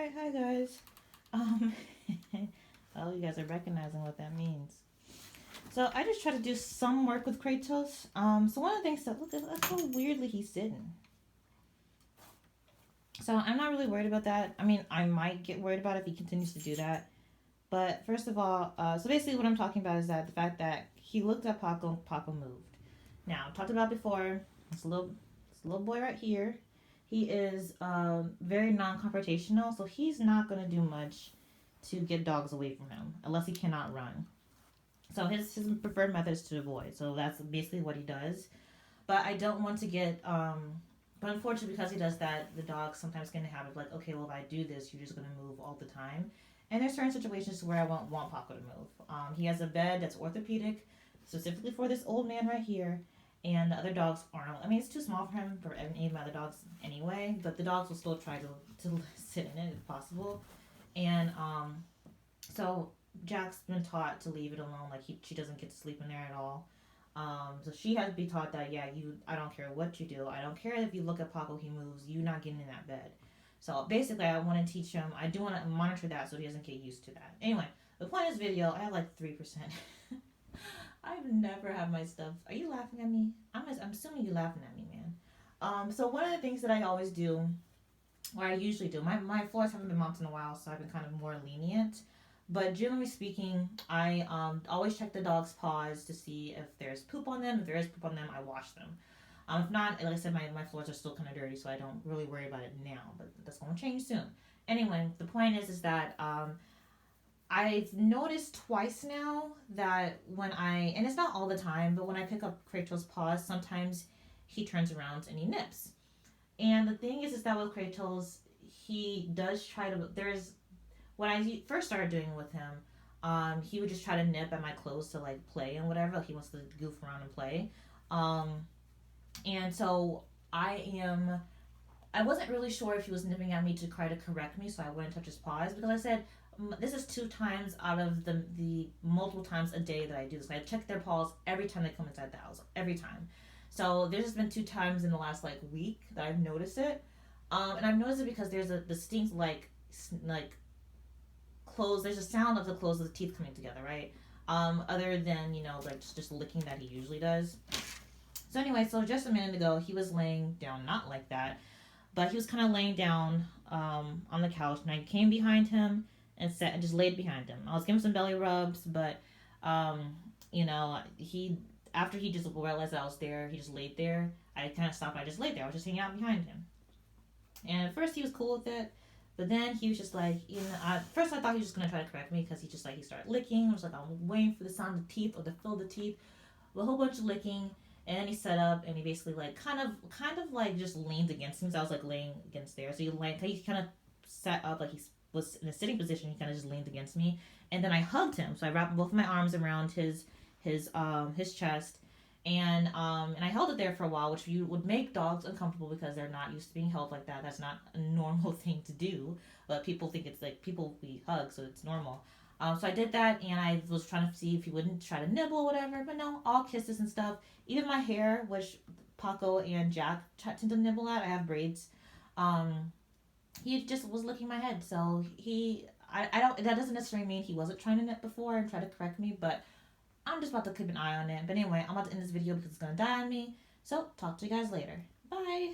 Alright, hi guys. Um, oh, you guys are recognizing what that means. So I just try to do some work with Kratos. So one of the things that, look, that's how weirdly he's sitting. So I'm not really worried about that. I mean, I might get worried about it if he continues to do that. But first of all, so basically what I'm talking about is that the fact that he looked at Paco, Paco moved. Now, I've talked about before, this little boy right here, he is very non-confrontational, so he's not going to do much to get dogs away from him unless he cannot run. So his preferred method is to avoid. So that's basically what he does. But I don't want to get but unfortunately because he does that, the dogs sometimes get in the habit of like, okay, well if I do this, you're just gonna move all the time. And there's certain situations where I won't want Paco to move. He has a bed that's orthopedic, specifically for this old man right here. And the other dogs aren't. I mean, it's too small for him for any of my other dogs anyway. But the dogs will still try to sit in it if possible. And so Jack's been taught to leave it alone. Like she doesn't get to sleep in there at all. So she has to be taught that I don't care what you do. I don't care if you look at Paco, he moves. You not getting in that bed. So basically, I want to teach him. I do want to monitor that so he doesn't get used to that. Anyway, the point of this video, I have like 3%. I've never had my stuff. Are you laughing at me? I'm assuming you're laughing at me, man. So one of the things that I always do, or I usually do, my floors haven't been mopped in a while, so I've been kind of more lenient. But generally speaking, I always check the dog's paws to see if there's poop on them. If there is poop on them, I wash them. If not, like I said, my floors are still kind of dirty, so I don't really worry about it now. But that's going to change soon. Anyway, the point is that I've noticed twice now that and it's not all the time, but when I pick up Kratos' paws, sometimes he turns around and he nips. And the thing is that with Kratos, he does try to, when I first started doing it with him, he would just try to nip at my clothes to like play and whatever. Like he wants to goof around and play. And so I wasn't really sure if he was nipping at me to try to correct me, so I wouldn't touch his paws because I said, this is 2 times out of the multiple times a day that I do this. I check their paws every time they come inside the house, every time. So there's just been 2 times in the last like week that I've noticed it, and I've noticed it because there's a distinct like close. There's a sound of the close of the teeth coming together, right? Other than like just licking that he usually does. So anyway, so just a minute ago he was laying down, not like that, but he was kind of laying down on the couch, and I came behind him and sat and just laid behind him. I was giving him some belly rubs, but he after he just realized that I was there, he just laid there. I kind of stopped. I just laid there. I was just hanging out behind him. And at first he was cool with it, but then he was just like, at first I thought he was just gonna try to correct me because he started licking. I was like, I'm waiting for the sound of teeth or the feel of the teeth, a whole bunch of licking. And then he set up and he basically like kind of like just leaned against me. So I was like laying against there. So he kind of sat up like he was in a sitting position. He kind of just leaned against me, and then I hugged him. So I wrapped both of my arms around his chest, and I held it there for a while, which would make dogs uncomfortable because they're not used to being held like that. That's not a normal thing to do, but people think it's like we hug, so it's normal. So I did that, and I was trying to see if he wouldn't try to nibble or whatever, but no, all kisses and stuff. Even my hair, which Paco and Jack tend to nibble at, I have braids. He just was licking my head, so I don't. That doesn't necessarily mean he wasn't trying to nip before and try to correct me, but I'm just about to keep an eye on it. But anyway, I'm about to end this video because it's gonna die on me. So talk to you guys later. Bye.